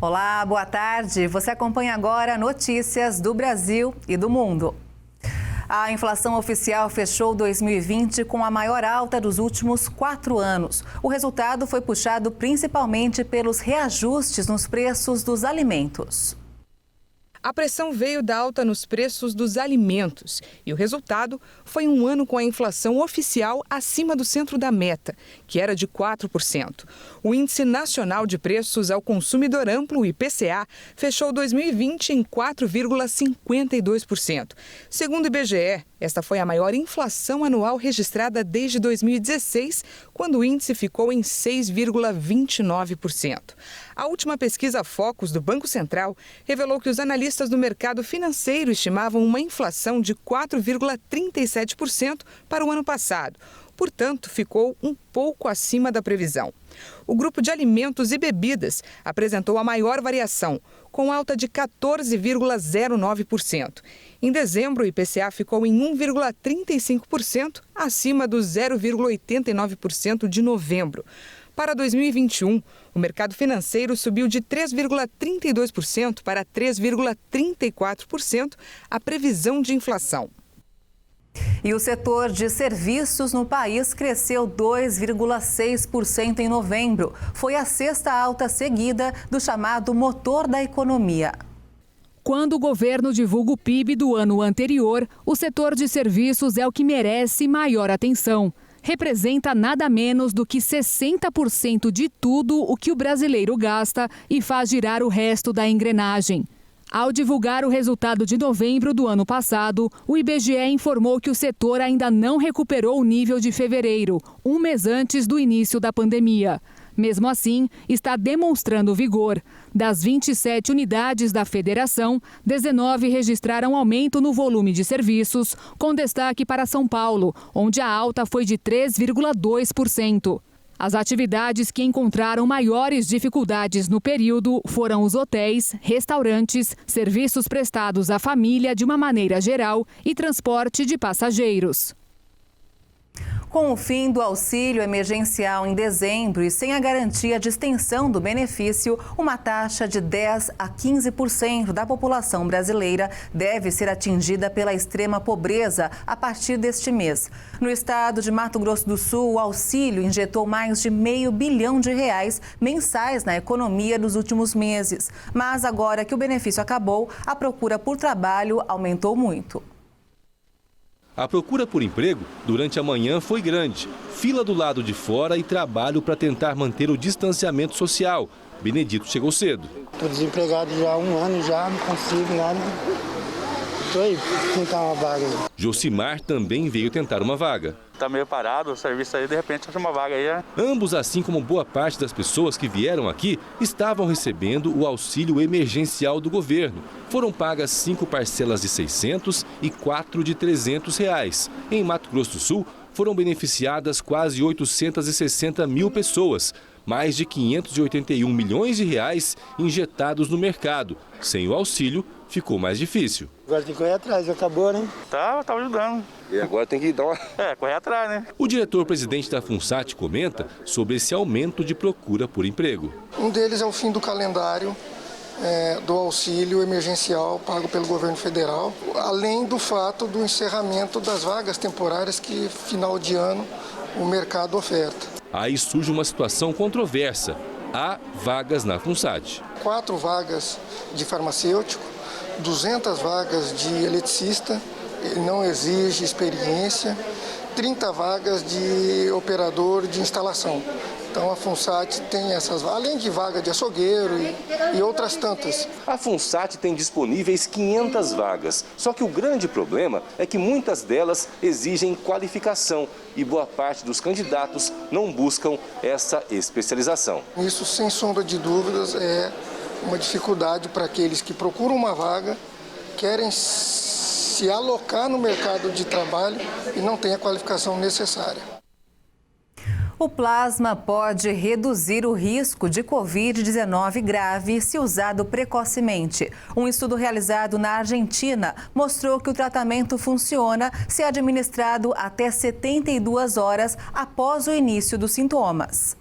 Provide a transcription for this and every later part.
Olá, boa tarde. Você acompanha agora notícias do Brasil e do mundo. A inflação oficial fechou 2020 com a maior alta dos últimos 4 anos. O resultado foi puxado principalmente pelos reajustes nos preços dos alimentos. A pressão veio da alta nos preços dos alimentos e o resultado foi um ano com a inflação oficial acima do centro da meta, que era de 4%. O Índice Nacional de Preços ao Consumidor Amplo, o IPCA, fechou 2020 em 4,52%. Segundo o IBGE, esta foi a maior inflação anual registrada desde 2016, quando o índice ficou em 6,29%. A última pesquisa Focus do Banco Central revelou que os analistas do mercado financeiro estimavam uma inflação de 4,37% para o ano passado. Portanto, ficou um pouco acima da previsão. O grupo de alimentos e bebidas apresentou a maior variação, com alta de 14,09%. Em dezembro, o IPCA ficou em 1,35%, acima do 0,89% de novembro. Para 2021, o mercado financeiro subiu de 3,32% para 3,34% a previsão de inflação. E o setor de serviços no país cresceu 2,6% em novembro. Foi a sexta alta seguida do chamado motor da economia. Quando o governo divulga o PIB do ano anterior, o setor de serviços é o que merece maior atenção. Representa nada menos do que 60% de tudo o que o brasileiro gasta e faz girar o resto da engrenagem. Ao divulgar o resultado de novembro do ano passado, o IBGE informou que o setor ainda não recuperou o nível de fevereiro, um mês antes do início da pandemia. Mesmo assim, está demonstrando vigor. Das 27 unidades da federação, 19 registraram aumento no volume de serviços, com destaque para São Paulo, onde a alta foi de 3,2%. As atividades que encontraram maiores dificuldades no período foram os hotéis, restaurantes, serviços prestados à família de uma maneira geral e transporte de passageiros. Com o fim do auxílio emergencial em dezembro e sem a garantia de extensão do benefício, uma taxa de 10% a 15% da população brasileira deve ser atingida pela extrema pobreza a partir deste mês. No estado de Mato Grosso do Sul, o auxílio injetou mais de R$500 bilhão mensais na economia nos últimos meses. Mas agora que o benefício acabou, a procura por trabalho aumentou muito. A procura por emprego durante a manhã foi grande. Fila do lado de fora e trabalho para tentar manter o distanciamento social. Benedito chegou cedo. Estou desempregado já há 1 ano, já não consigo nada. Estou aí tentar uma vaga. Josimar também veio tentar uma vaga. Está meio parado o serviço aí, de repente acha uma vaga aí. Ambos, assim como boa parte das pessoas que vieram aqui, estavam recebendo o auxílio emergencial do governo. Foram pagas 5 parcelas de R$600 e 4 de R$300. Em Mato Grosso do Sul, foram beneficiadas quase 860 mil pessoas. Mais de R$581 milhões injetados no mercado. Sem o auxílio, ficou mais difícil. Agora tem que correr atrás, acabou, né? Tá ajudando. E agora tem que dar uma... correr atrás, né? O diretor-presidente da FUNSAT comenta sobre esse aumento de procura por emprego. Um deles é o fim do calendário do auxílio emergencial pago pelo governo federal, além do fato do encerramento das vagas temporárias que, final de ano, o mercado oferta. Aí surge uma situação controversa. Há vagas na FUNSAT. 4 vagas de farmacêutico, 200 vagas de eletricista, ele não exige experiência, 30 vagas de operador de instalação. Então a FUNSAT tem essas, além de vaga de açougueiro e outras tantas. A FUNSAT tem disponíveis 500 vagas, só que o grande problema é que muitas delas exigem qualificação e boa parte dos candidatos não buscam essa especialização. Isso, sem sombra de dúvidas, é uma dificuldade para aqueles que procuram uma vaga, querem se alocar no mercado de trabalho e não têm a qualificação necessária. O plasma pode reduzir o risco de Covid-19 grave se usado precocemente. Um estudo realizado na Argentina mostrou que o tratamento funciona se administrado até 72 horas após o início dos sintomas.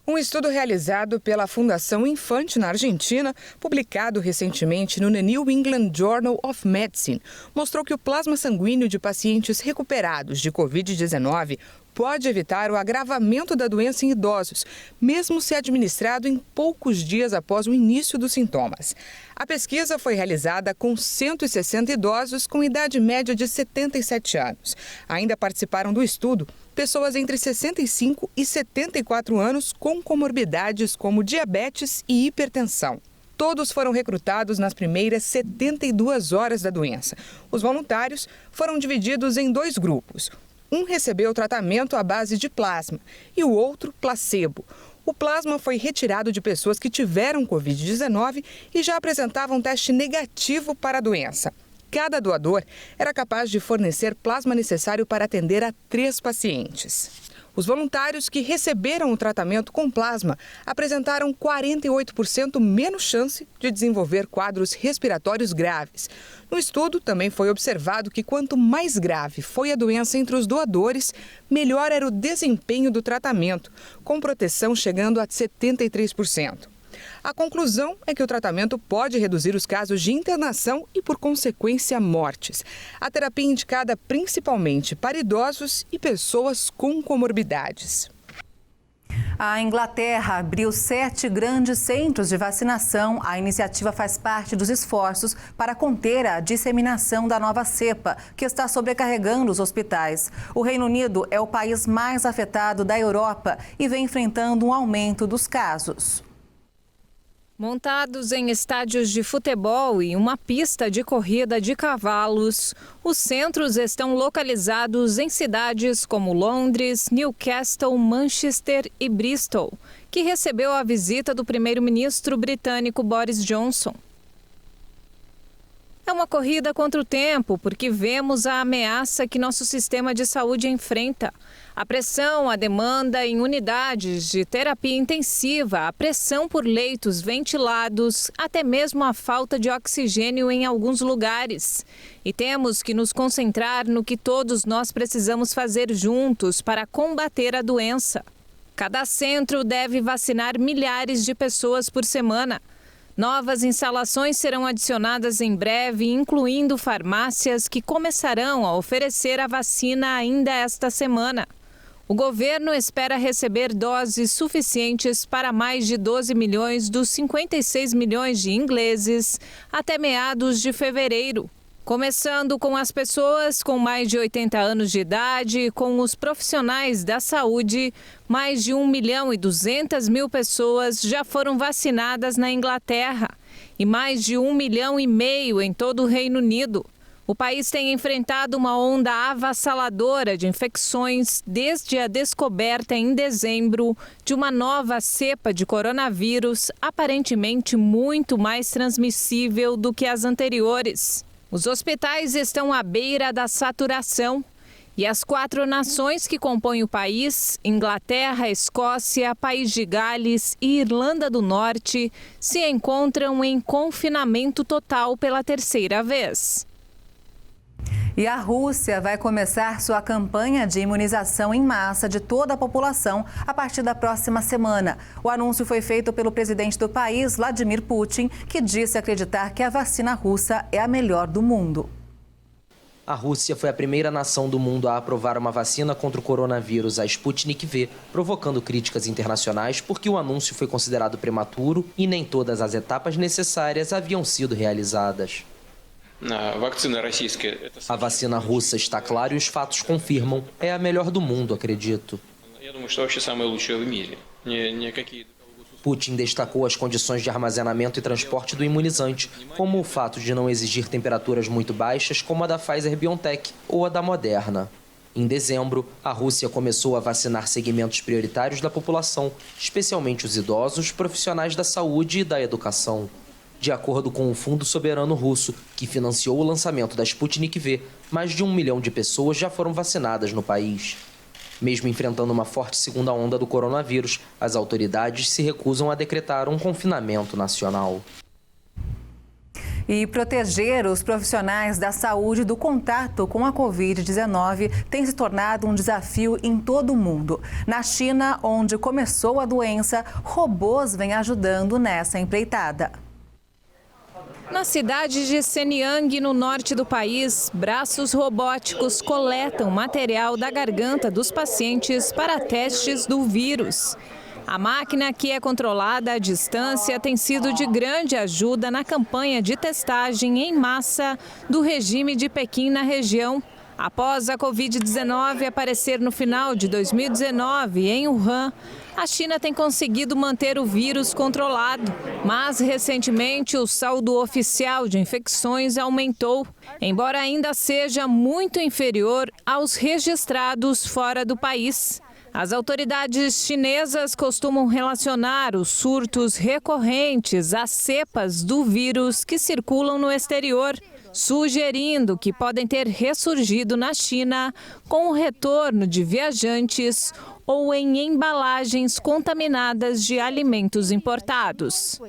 Um estudo realizado pela Fundação Infante na Argentina, publicado recentemente no The New England Journal of Medicine, mostrou que o plasma sanguíneo de pacientes recuperados de Covid-19 pode evitar o agravamento da doença em idosos, mesmo se administrado em poucos dias após o início dos sintomas. A pesquisa foi realizada com 160 idosos com idade média de 77 anos. Ainda participaram do estudo pessoas entre 65 e 74 anos com comorbidades como diabetes e hipertensão. Todos foram recrutados nas primeiras 72 horas da doença. Os voluntários foram divididos em 2 grupos. Um recebeu tratamento à base de plasma e o outro placebo. O plasma foi retirado de pessoas que tiveram Covid-19 e já apresentavam teste negativo para a doença. Cada doador era capaz de fornecer plasma necessário para atender a 3 pacientes. Os voluntários que receberam o tratamento com plasma apresentaram 48% menos chance de desenvolver quadros respiratórios graves. No estudo, também foi observado que quanto mais grave foi a doença entre os doadores, melhor era o desempenho do tratamento, com proteção chegando a 73%. A conclusão é que o tratamento pode reduzir os casos de internação e, por consequência, mortes. A terapia é indicada principalmente para idosos e pessoas com comorbidades. A Inglaterra abriu 7 grandes centros de vacinação. A iniciativa faz parte dos esforços para conter a disseminação da nova cepa, que está sobrecarregando os hospitais. O Reino Unido é o país mais afetado da Europa e vem enfrentando um aumento dos casos. Montados em estádios de futebol e uma pista de corrida de cavalos, os centros estão localizados em cidades como Londres, Newcastle, Manchester e Bristol, que recebeu a visita do primeiro-ministro britânico Boris Johnson. É uma corrida contra o tempo, porque vemos a ameaça que nosso sistema de saúde enfrenta. A pressão, a demanda em unidades de terapia intensiva, a pressão por leitos ventilados, até mesmo a falta de oxigênio em alguns lugares. E temos que nos concentrar no que todos nós precisamos fazer juntos para combater a doença. Cada centro deve vacinar milhares de pessoas por semana. Novas instalações serão adicionadas em breve, incluindo farmácias que começarão a oferecer a vacina ainda esta semana. O governo espera receber doses suficientes para mais de 12 milhões dos 56 milhões de ingleses até meados de fevereiro. Começando com as pessoas com mais de 80 anos de idade e com os profissionais da saúde, mais de 1.200.000 pessoas já foram vacinadas na Inglaterra e mais de 1,5 milhão em todo o Reino Unido. O país tem enfrentado uma onda avassaladora de infecções desde a descoberta em dezembro de uma nova cepa de coronavírus, aparentemente muito mais transmissível do que as anteriores. Os hospitais estão à beira da saturação e as 4 nações que compõem o país, Inglaterra, Escócia, País de Gales e Irlanda do Norte, se encontram em confinamento total pela 3ª vez. E a Rússia vai começar sua campanha de imunização em massa de toda a população a partir da próxima semana. O anúncio foi feito pelo presidente do país, Vladimir Putin, que disse acreditar que a vacina russa é a melhor do mundo. A Rússia foi a primeira nação do mundo a aprovar uma vacina contra o coronavírus, a Sputnik V, provocando críticas internacionais porque o anúncio foi considerado prematuro e nem todas as etapas necessárias haviam sido realizadas. A vacina russa está clara e os fatos confirmam. É a melhor do mundo, acredito. Putin destacou as condições de armazenamento e transporte do imunizante, como o fato de não exigir temperaturas muito baixas, como a da Pfizer-BioNTech ou a da Moderna. Em dezembro, a Rússia começou a vacinar segmentos prioritários da população, especialmente os idosos, profissionais da saúde e da educação. De acordo com o Fundo Soberano Russo, que financiou o lançamento da Sputnik V, mais de 1 milhão de pessoas já foram vacinadas no país. Mesmo enfrentando uma forte segunda onda do coronavírus, as autoridades se recusam a decretar um confinamento nacional. E proteger os profissionais da saúde do contato com a Covid-19 tem se tornado um desafio em todo o mundo. Na China, onde começou a doença, robôs vêm ajudando nessa empreitada. Na cidade de Shenyang, no norte do país, braços robóticos coletam material da garganta dos pacientes para testes do vírus. A máquina, que é controlada à distância, tem sido de grande ajuda na campanha de testagem em massa do regime de Pequim na região. Após a Covid-19 aparecer no final de 2019 em Wuhan, a China tem conseguido manter o vírus controlado, mas recentemente o saldo oficial de infecções aumentou, embora ainda seja muito inferior aos registrados fora do país. As autoridades chinesas costumam relacionar os surtos recorrentes às cepas do vírus que circulam no exterior, sugerindo que podem ter ressurgido na China com o retorno de viajantes ou em embalagens contaminadas de alimentos importados.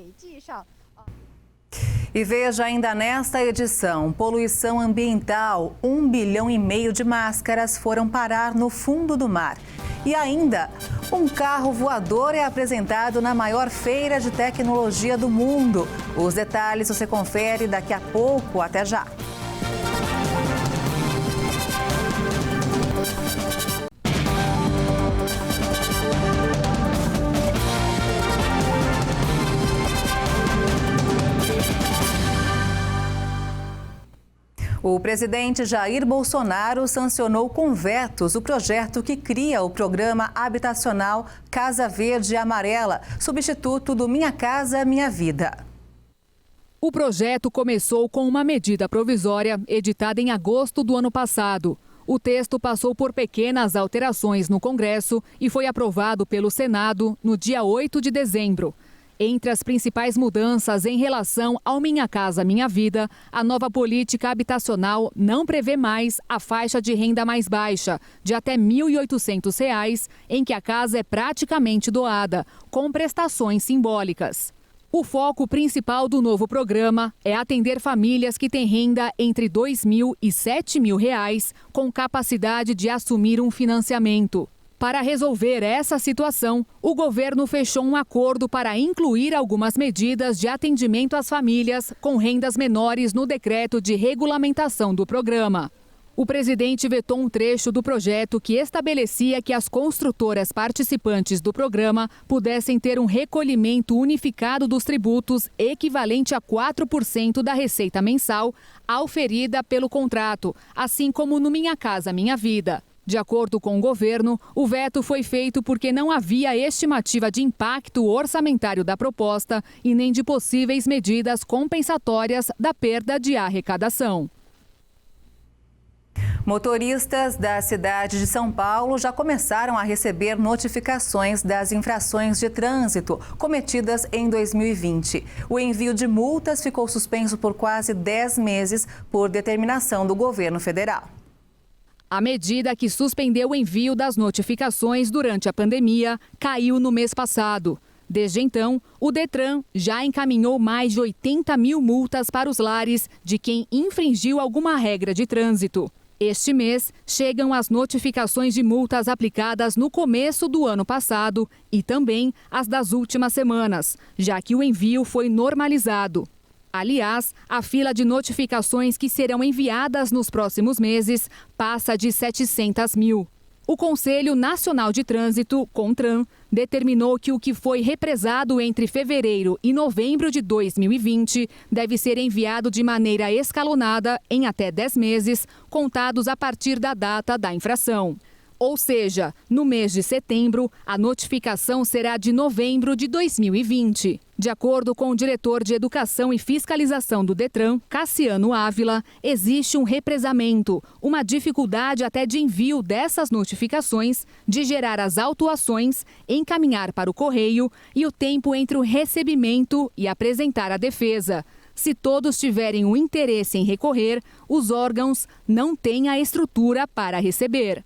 E veja ainda nesta edição, poluição ambiental, 1,5 bilhão de máscaras foram parar no fundo do mar. E ainda, um carro voador é apresentado na maior feira de tecnologia do mundo. Os detalhes você confere daqui a pouco. Até já! O presidente Jair Bolsonaro sancionou com vetos o projeto que cria o programa habitacional Casa Verde e Amarela, substituto do Minha Casa Minha Vida. O projeto começou com uma medida provisória editada em agosto do ano passado. O texto passou por pequenas alterações no Congresso e foi aprovado pelo Senado no dia 8 de dezembro. Entre as principais mudanças em relação ao Minha Casa Minha Vida, a nova política habitacional não prevê mais a faixa de renda mais baixa, de até R$ 1.800, em que a casa é praticamente doada, com prestações simbólicas. O foco principal do novo programa é atender famílias que têm renda entre R$ 2.000 e R$ 7.000, com capacidade de assumir um financiamento. Para resolver essa situação, o governo fechou um acordo para incluir algumas medidas de atendimento às famílias com rendas menores no decreto de regulamentação do programa. O presidente vetou um trecho do projeto que estabelecia que as construtoras participantes do programa pudessem ter um recolhimento unificado dos tributos equivalente a 4% da receita mensal auferida pelo contrato, assim como no Minha Casa Minha Vida. De acordo com o governo, o veto foi feito porque não havia estimativa de impacto orçamentário da proposta e nem de possíveis medidas compensatórias da perda de arrecadação. Motoristas da cidade de São Paulo já começaram a receber notificações das infrações de trânsito cometidas em 2020. O envio de multas ficou suspenso por quase 10 meses por determinação do governo federal. A medida que suspendeu o envio das notificações durante a pandemia caiu no mês passado. Desde então, o Detran já encaminhou mais de 80 mil multas para os lares de quem infringiu alguma regra de trânsito. Este mês, chegam as notificações de multas aplicadas no começo do ano passado e também as das últimas semanas, já que o envio foi normalizado. Aliás, a fila de notificações que serão enviadas nos próximos meses passa de 700 mil. O Conselho Nacional de Trânsito, CONTRAN, determinou que o que foi represado entre fevereiro e novembro de 2020 deve ser enviado de maneira escalonada em até 10 meses, contados a partir da data da infração. Ou seja, no mês de setembro, a notificação será de novembro de 2020. De acordo com o diretor de Educação e Fiscalização do Detran, Cassiano Ávila, existe um represamento, uma dificuldade até de envio dessas notificações, de gerar as autuações, encaminhar para o correio e o tempo entre o recebimento e apresentar a defesa. Se todos tiverem o interesse em recorrer, os órgãos não têm a estrutura para receber.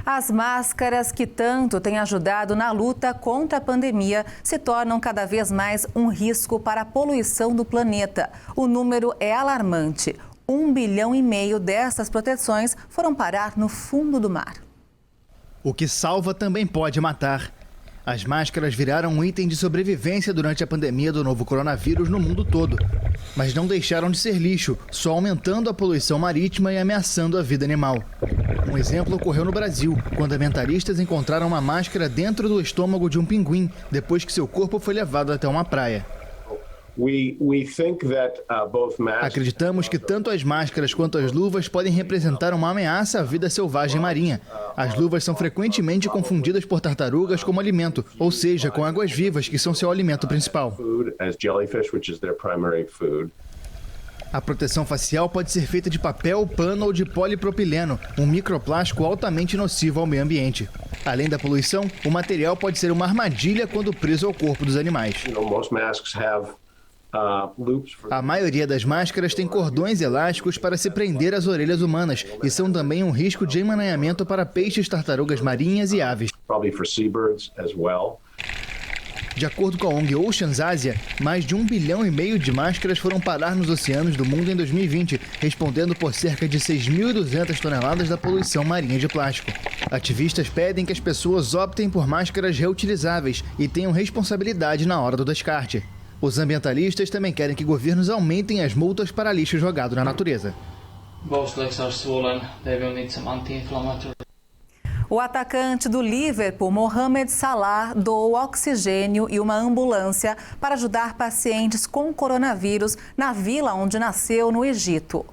As máscaras que tanto têm ajudado na luta contra a pandemia se tornam cada vez mais um risco para a poluição do planeta. O número é alarmante. 1,5 bilhão dessas proteções foram parar no fundo do mar. O que salva também pode matar. As máscaras viraram um item de sobrevivência durante a pandemia do novo coronavírus no mundo todo. Mas não deixaram de ser lixo, só aumentando a poluição marítima e ameaçando a vida animal. Um exemplo ocorreu no Brasil, quando ambientalistas encontraram uma máscara dentro do estômago de um pinguim, depois que seu corpo foi levado até uma praia. Acreditamos que tanto as máscaras quanto as luvas podem representar uma ameaça à vida selvagem marinha. As luvas são frequentemente confundidas por tartarugas como alimento, ou seja, com águas-vivas, que são seu alimento principal. A proteção facial pode ser feita de papel, pano ou de polipropileno, um microplástico altamente nocivo ao meio ambiente. Além da poluição, o material pode ser uma armadilha quando preso ao corpo dos animais. A maioria das máscaras tem cordões elásticos para se prender às orelhas humanas e são também um risco de emaranhamento para peixes, tartarugas marinhas e aves. De acordo com a ONG Oceans Asia, mais de 1,5 bilhão de máscaras foram parar nos oceanos do mundo em 2020, respondendo por cerca de 6.200 toneladas da poluição marinha de plástico. Ativistas pedem que as pessoas optem por máscaras reutilizáveis e tenham responsabilidade na hora do descarte. Os ambientalistas também querem que governos aumentem as multas para lixo jogado na natureza. O atacante do Liverpool, Mohamed Salah, doou oxigênio e uma ambulância para ajudar pacientes com coronavírus na vila onde nasceu, no Egito.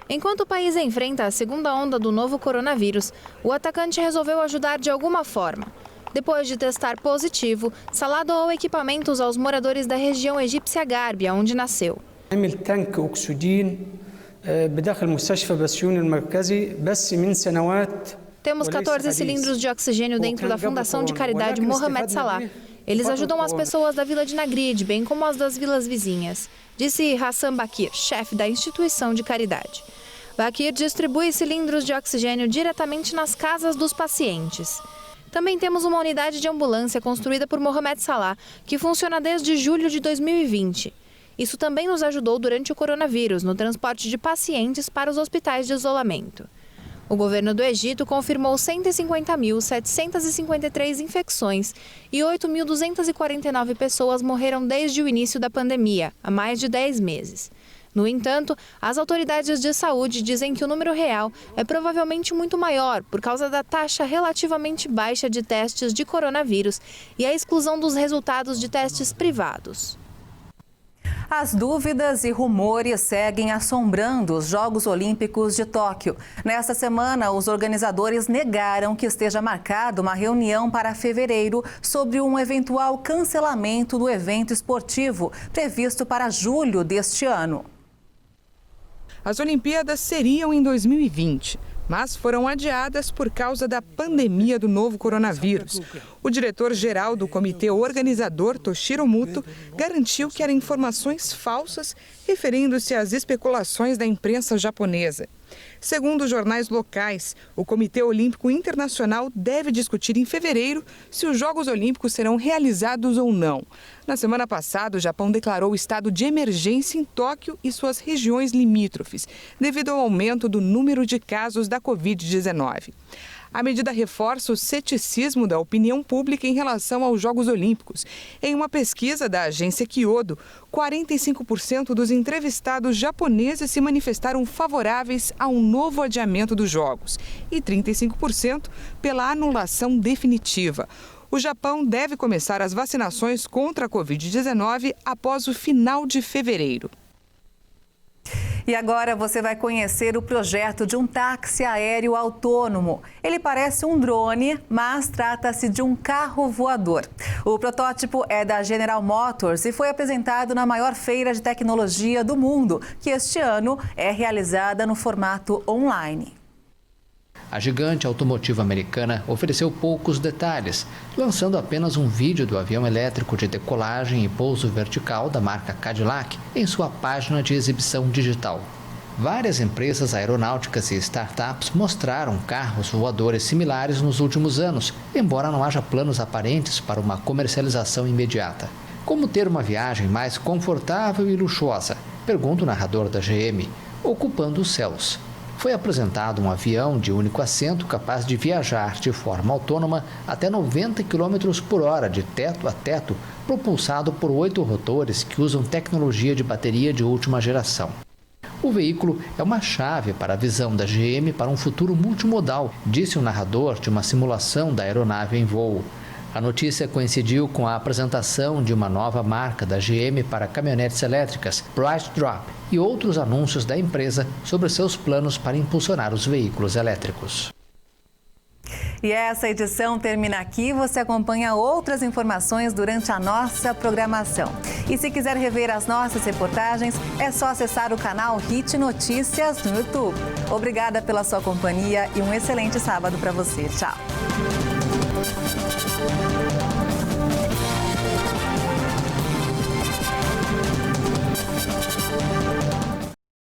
Enquanto o país enfrenta a segunda onda do novo coronavírus, o atacante resolveu ajudar de alguma forma. Depois de testar positivo, Salah doou equipamentos aos moradores da região egípcia Gárbia, onde nasceu. Temos 14 cilindros de oxigênio dentro da Fundação de Caridade Mohamed Salah. Eles ajudam as pessoas da vila de Nagrid, bem como as das vilas vizinhas, disse Hassan Bakir, chefe da instituição de caridade. Bakir distribui cilindros de oxigênio diretamente nas casas dos pacientes. Também temos uma unidade de ambulância construída por Mohamed Salah, que funciona desde julho de 2020. Isso também nos ajudou durante o coronavírus, no transporte de pacientes para os hospitais de isolamento. O governo do Egito confirmou 150.753 infecções e 8.249 pessoas morreram desde o início da pandemia, há mais de 10 meses. No entanto, as autoridades de saúde dizem que o número real é provavelmente muito maior por causa da taxa relativamente baixa de testes de coronavírus e a exclusão dos resultados de testes privados. As dúvidas e rumores seguem assombrando os Jogos Olímpicos de Tóquio. Nesta semana, os organizadores negaram que esteja marcada uma reunião para fevereiro sobre um eventual cancelamento do evento esportivo, previsto para julho deste ano. As Olimpíadas seriam em 2020, mas foram adiadas por causa da pandemia do novo coronavírus. O diretor-geral do comitê organizador, Toshiro Muto, garantiu que eram informações falsas referindo-se às especulações da imprensa japonesa. Segundo os jornais locais, o Comitê Olímpico Internacional deve discutir em fevereiro se os Jogos Olímpicos serão realizados ou não. Na semana passada, o Japão declarou estado de emergência em Tóquio e suas regiões limítrofes, devido ao aumento do número de casos da Covid-19. A medida reforça o ceticismo da opinião pública em relação aos Jogos Olímpicos. Em uma pesquisa da agência Kyodo, 45% dos entrevistados japoneses se manifestaram favoráveis a um novo adiamento dos Jogos e 35% pela anulação definitiva. O Japão deve começar as vacinações contra a Covid-19 após o final de fevereiro. E agora você vai conhecer o projeto de um táxi aéreo autônomo. Ele parece um drone, mas trata-se de um carro voador. O protótipo é da General Motors e foi apresentado na maior feira de tecnologia do mundo, que este ano é realizada no formato online. A gigante automotiva americana ofereceu poucos detalhes, lançando apenas um vídeo do avião elétrico de decolagem e pouso vertical da marca Cadillac em sua página de exibição digital. Várias empresas aeronáuticas e startups mostraram carros voadores similares nos últimos anos, embora não haja planos aparentes para uma comercialização imediata. Como ter uma viagem mais confortável e luxuosa? Pergunta o narrador da GM, ocupando os céus. Foi apresentado um avião de único assento capaz de viajar de forma autônoma até 90 km por hora de teto a teto, propulsado por 8 rotores que usam tecnologia de bateria de última geração. O veículo é uma chave para a visão da GM para um futuro multimodal, disse o narrador de uma simulação da aeronave em voo. A notícia coincidiu com a apresentação de uma nova marca da GM para caminhonetes elétricas, Bright Drop, e outros anúncios da empresa sobre seus planos para impulsionar os veículos elétricos. E essa edição termina aqui. Você acompanha outras informações durante a nossa programação. E se quiser rever as nossas reportagens, é só acessar o canal Hit Notícias no YouTube. Obrigada pela sua companhia e um excelente sábado para você. Tchau!